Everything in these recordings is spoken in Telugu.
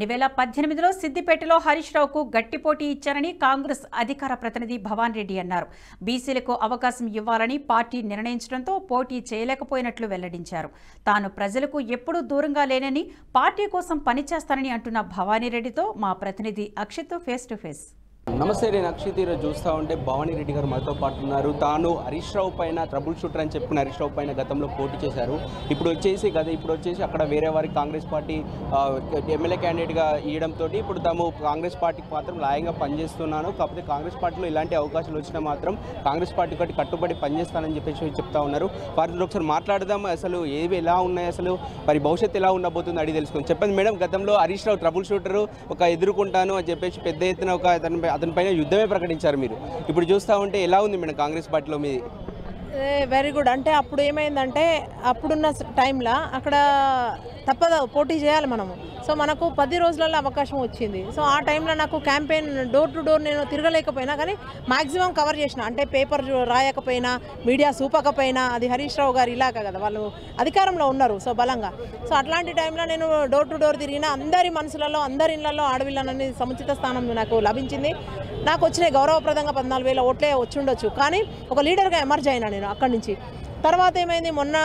2018లో సిద్దిపేటలో హరీష్ రావుకు గట్టి పోటీ ఇచ్చారని కాంగ్రెస్ అధికార ప్రతినిధి భవాన్ రెడ్డి అన్నారు. బీసీలకు అవకాశం ఇవ్వాలని పార్టీ నిర్ణయించడంతో పోటీ చేయలేకపోయినట్లు వెల్లడించారు. తాను ప్రజలకు ఎప్పుడూ దూరంగా లేనని, పార్టీ కోసం పనిచేస్తానని అంటున్న భవానీ రెడ్డితో మా ప్రతినిధి అక్షిత్ ఫేస్ టు ఫేస్. నమస్తే, నేను అక్షిత్. ఈరోజు చూస్తూ ఉంటే భవానీ రెడ్డి గారు మనతో పాటు ఉన్నారు. తాను హరీష్ రావు పైన ట్రబుల్ షూటర్ అని చెప్పుకున్న హరీష్ రావు పైన గతంలో పోటీ చేశారు. ఇప్పుడు వచ్చేసి అక్కడ వేరే వారికి కాంగ్రెస్ పార్టీ ఎమ్మెల్యే క్యాండిడేట్గా ఇవ్వడంతో ఇప్పుడు తాము కాంగ్రెస్ పార్టీకి మాత్రం లాయంగా పనిచేస్తున్నాను. కాకపోతే కాంగ్రెస్ పార్టీలో ఇలాంటి అవకాశాలు వచ్చినా మాత్రం కాంగ్రెస్ పార్టీ ఒకటి కట్టుబడి పనిచేస్తానని చెప్పేసి చెప్తా ఉన్నారు. వారితో ఒకసారి మాట్లాడదాం. అసలు ఏవి ఎలా ఉన్నాయి, అసలు మరి భవిష్యత్తు ఎలా ఉండబోతుంది అడిగి తెలుసుకుంది. చెప్పండి మేడం, గతంలో హరీష్ రావు ట్రబుల్ షూటర్ ఎదుర్కొంటాను అని చెప్పేసి పెద్ద ఎత్తున అతని పైన యుద్ధమే ప్రకటించారు మీరు. ఇప్పుడు చూస్తూ ఉంటే ఎలా ఉంది మేడం కాంగ్రెస్ పార్టీలో మీది? Very good. అంటే అప్పుడు ఏమైందంటే అప్పుడున్న టైంలో అక్కడ తప్పదు, పోటీ చేయాలి మనము. సో మనకు 10 రోజులలో అవకాశం వచ్చింది. సో ఆ టైంలో నాకు క్యాంపెయిన్ డోర్ టు డోర్ నేను తిరగలేకపోయినా కానీ మ్యాక్సిమం కవర్ చేసిన. అంటే పేపర్ రాయకపోయినా, మీడియా చూపకపోయినా, అది హరీష్ రావు గారు ఇలాగా కదా, వాళ్ళు అధికారంలో ఉన్నారు సో బలంగా. సో అట్లాంటి టైంలో నేను డోర్ టు డోర్ తిరిగిన అందరి మనసులలో, అందరి ఇళ్లలో ఆడవిళ్ళనని సముచిత స్థానం నాకు లభించింది. నాకు వచ్చినాయి గౌరవప్రదంగా 14,000 ఓట్లే వచ్చి ఉండొచ్చు. కానీ ఒక లీడర్గా ఎమర్జ్ అయినా నేను అక్కడి నుంచి. తర్వాత ఏమైంది, మొన్న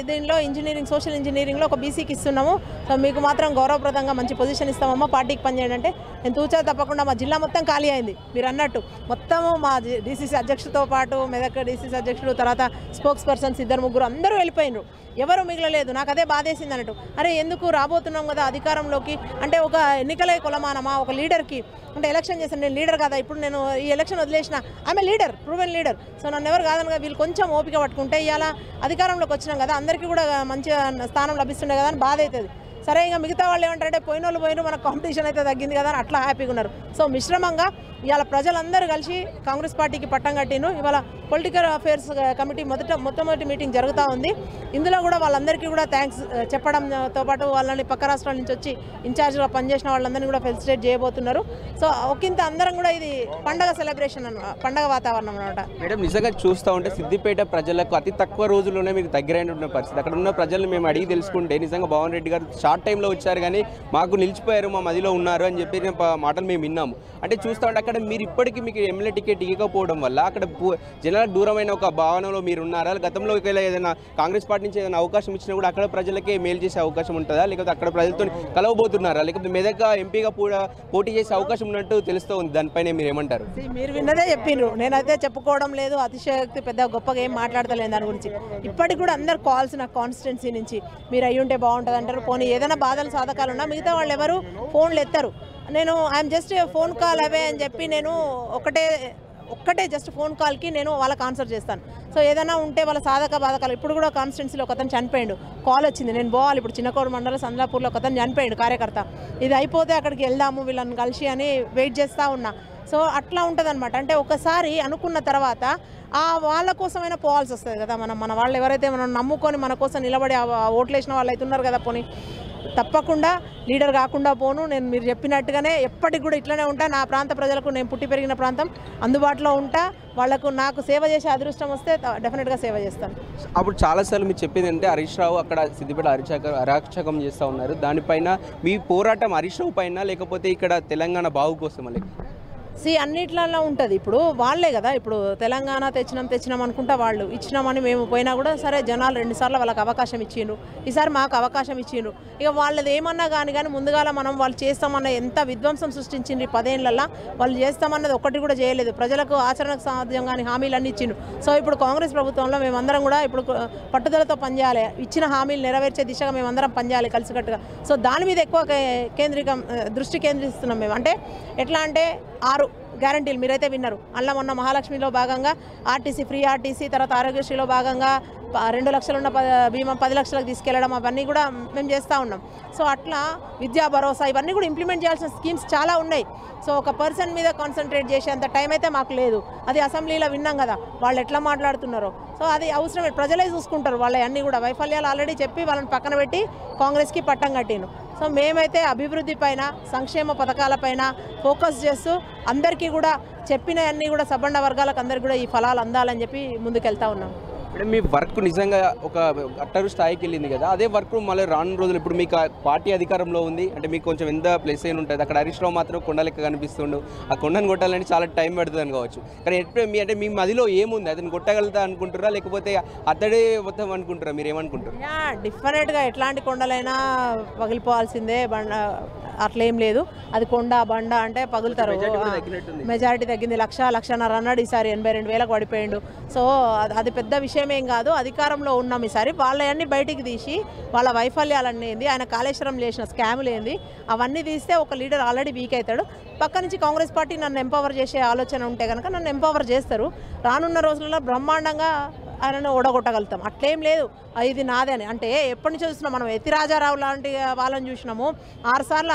దీనిలో ఇంజనీరింగ్, సోషల్ ఇంజనీరింగ్లో ఒక బీసీకి ఇస్తున్నాము, సో మీకు మాత్రం గౌరవప్రదంగా మంచి పొజిషన్ ఇస్తామమ్మా, పార్టీకి పనిచేయండి అంటే నేను తూచా తప్పకుండా మా జిల్లా మొత్తం ఖాళీ అయింది. మీరు అన్నట్టు మొత్తము మా డీసీసీ అధ్యక్షుడితో పాటు మెదక్ డీసీసీ అధ్యక్షుడు, తర్వాత స్పోక్స్ పర్సన్స్ 2-3 అందరూ వెళ్ళిపోయినారు, ఎవరు మిగలలేదు. నాకు అదే బాధేసింది అన్నట్టు. అరే ఎందుకు రాబోతున్నాం కదా అధికారంలోకి, అంటే ఒక ఎన్నికలే కొలమానమా ఒక లీడర్కి? అంటే ఎలక్షన్ చేశాను, నేను లీడర్ కదా, ఇప్పుడు నేను ఈ ఎలక్షన్ వదిలేసిన, ఆమె లీడర్, ప్రూవెన్ లీడర్. సో నన్ను ఎవరు కాదనగా వీళ్ళు కొంచెం ఓపిక పట్టుకుంటే ఇవాళ అధికారంలోకి వచ్చినాం కదా, అందరికీ కూడా మంచి స్థానం లభిస్తుండే కదా అని బాధ అవుతుంది. సరే ఇంకా మిగతా వాళ్ళు ఏమంటారంటే పోయిన వాళ్ళు పోయిన, మనకు కాంపిటీషన్ అయితే తగ్గింది కదా అని అట్లా హ్యాపీగా ఉన్నారు. సో మిశ్రమంగా ఇవాళ ప్రజలందరూ కలిసి కాంగ్రెస్ పార్టీకి పట్టం కట్టిను. ఇవాళ పొలిటికల్ అఫేర్స్ కమిటీ మొట్టమొదటి మీటింగ్ జరుగుతూ ఉంది. ఇందులో కూడా వాళ్ళందరికీ కూడా థ్యాంక్స్ చెప్పడంతో పాటు వాళ్ళని పక్క రాష్ట్రాల నుంచి వచ్చి ఇన్ఛార్జ్గా పనిచేసిన వాళ్ళందరినీ కూడా ఫెలిసిటేట్ చేయబోతున్నారు. సో ఒకంత అందరం కూడా ఇది పండగ సెలబ్రేషన్, పండగ వాతావరణం అనమాట. మేడం, నిజంగా చూస్తూ ఉంటే సిద్దిపేట ప్రజలకు అతి తక్కువ రోజుల్లోనే మీకు దగ్గరైన పరిస్థితి. అక్కడ ఉన్న ప్రజలు మేము అడిగి తెలుసుకుంటే నిజంగా భవాన్ రెడ్డి గారు షార్ట్ టైంలో వచ్చారు కానీ మాకు నిలిచిపోయారు, మా మదిలో ఉన్నారు అని చెప్పి మాటలు మేము విన్నాము. అంటే చూస్తూ ఉంటే అక్కడ మీరు ఇప్పటికీ మీకు ఎమ్మెల్యే టికెట్ ఇవ్వకపోవడం వల్ల అక్కడ జనాలకు దూరమైన ఒక భావనలో మీరు ఉన్నారా? గతంలో ఏదైనా కాంగ్రెస్ పార్టీ నుంచి ఏదైనా అవకాశం ఇచ్చినా కూడా అక్కడ ప్రజలకే మేలు చేసే అవకాశం ఉంటుందా, లేకపోతే అక్కడ ప్రజలతో కలవబోతున్నారా, లేకపోతే మెదక్ ఎంపీగా కూడా పోటీ చేసే అవకాశం ఉన్నట్టు తెలుస్తూ ఉంది, దానిపైన మీరు ఏమంటారు? మీరు విన్నదే చెప్పిండ్రు, నేనైతే చెప్పుకోవడం లేదు, అతిశయోక్తి పెద్ద గొప్పగా ఏం మాట్లాడతలేదు దాని గురించి. ఇప్పటికి కూడా అందరు కాల్స్ నాకు కాన్స్టిట్యున్సీ నుంచి మీరు అయ్యి ఉంటే బాగుంటుంది అంటారు. పోనీ ఏదైనా బాధలు సాధకాలు ఉన్నా మిగతా వాళ్ళు ఎవరు ఫోన్లు ఎత్తారు. నేను ఐఎమ్ జస్ట్ ఫోన్ కాల్ అవే అని చెప్పి నేను ఒక్కటే జస్ట్ ఫోన్ కాల్కి నేను వాళ్ళకి ఆన్సర్ చేస్తాను. సో ఏదైనా ఉంటే వాళ్ళ సాధక బాధకాలు, ఇప్పుడు కూడా కాన్స్టిట్యున్సీలో ఒక అతను చనిపోయాడు, కాల్ వచ్చింది, నేను పోవాలి ఇప్పుడు చిన్నకోడు మండలం సంద్రాపూర్లో ఒక అతను చనిపోయాడు కార్యకర్త, ఇది అయిపోతే అక్కడికి వెళ్దాము వీళ్ళని కలిసి అని వెయిట్ చేస్తూ ఉన్నా. సో అట్లా ఉంటుంది అనమాట. అంటే ఒకసారి అనుకున్న తర్వాత వాళ్ళ కోసమైనా పోవాల్సి వస్తుంది కదా. మన వాళ్ళు ఎవరైతే మనం నమ్ముకొని మన కోసం నిలబడి ఓట్లు వేసిన వాళ్ళు అయితే ఉన్నారు కదా, పోనీ తప్పకుండా లీడర్ కాకుండా పోను. నేను మీరు చెప్పినట్టుగానే ఎప్పటికి కూడా ఇట్లనే ఉంటా. నా ప్రాంత ప్రజలకు, నేను పుట్టి పెరిగిన ప్రాంతం, అందుబాటులో ఉంటా. వాళ్ళకు నాకు సేవ చేసే అదృష్టం వస్తే డెఫినెట్గా సేవ చేస్తాను. అప్పుడు చాలాసార్లు మీరు చెప్పింది అంటే హరీష్ రావు అక్కడ సిద్దిపేట అరాచకం చేస్తూ ఉన్నారు, దానిపైన మీ పోరాటం హరీష్ రావు పైన లేకపోతే ఇక్కడ తెలంగాణ బాగు కోసం మళ్ళీ అన్నిట్లలో ఉంటుంది. ఇప్పుడు వాళ్ళే కదా, ఇప్పుడు తెలంగాణ తెచ్చినాం అనుకుంటా, వాళ్ళు ఇచ్చినామని మేము పోయినా కూడా సరే జనాలు 2 సార్లు వాళ్ళకి అవకాశం ఇచ్చిండ్రు, ఈసారి మాకు అవకాశం ఇచ్చిండ్రు. ఇక వాళ్ళది ఏమన్నా కానీ ముందుగాల మనం వాళ్ళు చేస్తామన్న ఎంత విధ్వంసం సృష్టించిండ్రు 10 ఏళ్లలో, వాళ్ళు చేస్తామన్నది ఒక్కటి కూడా చేయలేదు. ప్రజలకు ఆచరణకు సాధ్యం కానీ హామీలన్నీ ఇచ్చిండ్రు. సో ఇప్పుడు కాంగ్రెస్ ప్రభుత్వంలో మేమందరం కూడా ఇప్పుడు పట్టుదలతో పనిచేయాలి, ఇచ్చిన హామీలు నెరవేర్చే దిశగా మేమందరం పనిచేయాలి కలిసికట్టుగా. సో దాని మీద ఎక్కువ దృష్టి కేంద్రీస్తున్నాం మేము. అంటే ఎట్లా అంటే 6 గ్యారంటీలు మీరైతే విన్నారు. అలా మొన్న మహాలక్ష్మిలో భాగంగా ఆర్టీసీ, ఫ్రీ ఆర్టీసీ, తర్వాత ఆరోగ్యశ్రీలో భాగంగా 2 లక్షలు ఉన్న బీమా 10 లక్షలకు తీసుకెళ్లడం, అవన్నీ కూడా మేము చేస్తూ ఉన్నాం. సో అట్లా విద్యా భరోసా ఇవన్నీ కూడా ఇంప్లిమెంట్ చేయాల్సిన స్కీమ్స్ చాలా ఉన్నాయి. సో ఒక పర్సన్ మీద కాన్సన్ట్రేట్ చేసేంత టైం అయితే మాకు లేదు. అది అసెంబ్లీలో విన్నాం కదా వాళ్ళు ఎట్లా మాట్లాడుతున్నారో. సో అది అవసరమే, ప్రజలే చూసుకుంటారు వాళ్ళ అన్నీ కూడా. వైఫల్యాలు ఆల్రెడీ చెప్పి వాళ్ళని పక్కన పెట్టి కాంగ్రెస్కి పట్టం కట్టిను. సో మేమైతే అభివృద్ధి పైన, సంక్షేమ పథకాలపైన ఫోకస్ చేస్తూ అందరికీ కూడా చెప్పినవన్నీ కూడా సబ్బండ వర్గాలకు అందరికీ కూడా ఈ ఫలాలు అందాలని చెప్పి ముందుకెళ్తా ఉన్నాం. అంటే మీ వర్క్ నిజంగా ఒక అట్టరు స్థాయికి వెళ్ళింది కదా, అదే వర్క్ మళ్ళీ రాను రోజులు ఇప్పుడు మీకు పార్టీ అధికారంలో ఉంది అంటే మీకు కొంచెం ఎంత ప్లస్ అయిన ఉంటుంది. అక్కడ హరీష్ రావు మాత్రం కొండ లెక్క కనిపిస్తుండు, ఆ కొండను కొట్టాలంటే చాలా టైం పడుతుంది అని కావచ్చు. కానీ ఎప్పుడు మీ మదిలో ఏముంది, అతను కొట్టగలుగుతా అనుకుంటారా లేకపోతే అతడే మొత్తం అనుకుంటారా, మీరు ఏమనుకుంటారు? డిఫరెంట్గా ఎట్లాంటి కొండలైనా పగిలిపోవాల్సిందే, బండ అట్లేం లేదు. అది కొండ బండ అంటే పగులుతారు. మెజారిటీ తగ్గింది, 1,00,000-1,50,000 అన్నాడు. ఈసారి 82,000కు పడిపోయిండు. సో అది పెద్ద విషయం ఏం కాదు. అధికారంలో ఉన్నాం ఈసారి, వాళ్ళవన్నీ బయటికి తీసి వాళ్ళ వైఫల్యాలన్నీ ఏంది, ఆయన కాళేశ్వరం చేసిన స్కాములు ఏంది అవన్నీ తీస్తే ఒక లీడర్ ఆల్రెడీ వీక్ అవుతాడు. పక్క నుంచి కాంగ్రెస్ పార్టీ నన్ను ఎంపవర్ చేసే ఆలోచన ఉంటే కనుక నన్ను ఎంపవర్ చేస్తారు. రానున్న రోజులలో బ్రహ్మాండంగా ఆయనను ఓడగొట్టగలుగుతాం. అట్లేం లేదు ఇది నాదే అని. అంటే ఎప్పటి నుంచో చూస్తున్నాం మనం, ఎత్తిరాజారావు లాంటి వాళ్ళని చూసినాము, 6 సార్లు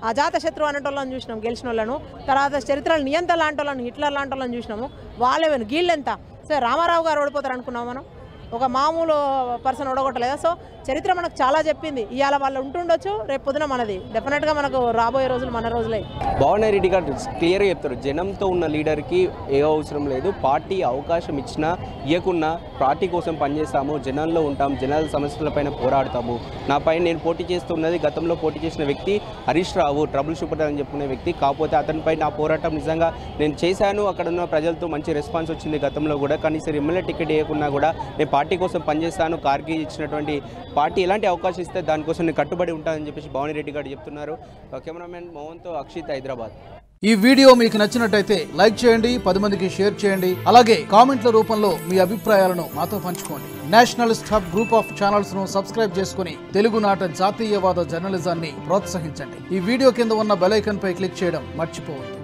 అజాత శత్రువు అనేటోళ్ళని చూసినాం గెలిచిన వాళ్ళను. తర్వాత చరిత్రలు నియంత లాంటి వాళ్ళని, హిట్లర్ లాంటి వాళ్ళని చూసినాము. వాళ్ళేమైనా గీళ్ళెంత సరే రామారావు గారు ఓడిపోతారు అనుకున్నాం మనం, ఒక మామూలు పర్సన్ ఓడగొట్టలేదా? సో చరిత్ర మనకు చాలా చెప్పింది. ఇవాళ వాళ్ళు ఉంటుండొచ్చు, రేపు పొద్దున మనది డెఫినెట్గా మనకు రాబోయే రోజులు మన రోజులే. భవానీ రెడ్డి గారు క్లియర్గా చెప్తారు, జనంతో ఉన్న లీడర్కి ఏ అవసరం లేదు, పార్టీ అవకాశం ఇచ్చినా ఇవ్వకున్నా పార్టీ కోసం పనిచేస్తాము, జనాల్లో ఉంటాం, జనాల సమస్యలపైన పోరాడతాము. నాపైన నేను పోటీ చేస్తున్నది గతంలో పోటీ చేసిన వ్యక్తి హరీష్ రావు, ట్రబుల్ షూటర్ అని చెప్పుకునే వ్యక్తి. కాకపోతే అతనిపై నా పోరాటం నిజంగా నేను చేశాను, అక్కడ ఉన్న ప్రజలతో మంచి రెస్పాన్స్ వచ్చింది గతంలో కూడా. కనీసం ఎమ్మెల్యే టికెట్ ఇవ్వకున్నా కూడా నేను పార్టీ కోసం పనిచేస్తాను, కార్కి ఇచ్చినటువంటి పార్టీ ఎలాంటి అవకాశం ఇస్తే దానికోసం నేను కట్టుబడి ఉంటానని చెప్పేసి భవానీ రెడ్డి గారు చెప్తున్నారు. కెమెరామెన్ మోహన్తో అక్షిత్, హైదరాబాద్. ఈ వీడియో మీకు నచ్చినట్టయితే లైక్ చేయండి, 10 మందికి షేర్ చేయండి. అలాగే కామెంట్ల రూపంలో మీ అభిప్రాయాలను మాతో పంచుకోండి. Nationalist hub group of channels ను సబ్స్క్రైబ్ చేసుకుని తెలుగునాట జాతీయవాద జర్నలిజాన్ని ప్రోత్సహించండి. ఈ వీడియో కింద ఉన్న బెల్ ఐకాన్ పై క్లిక్ చేయడం మర్చిపోవద్దు.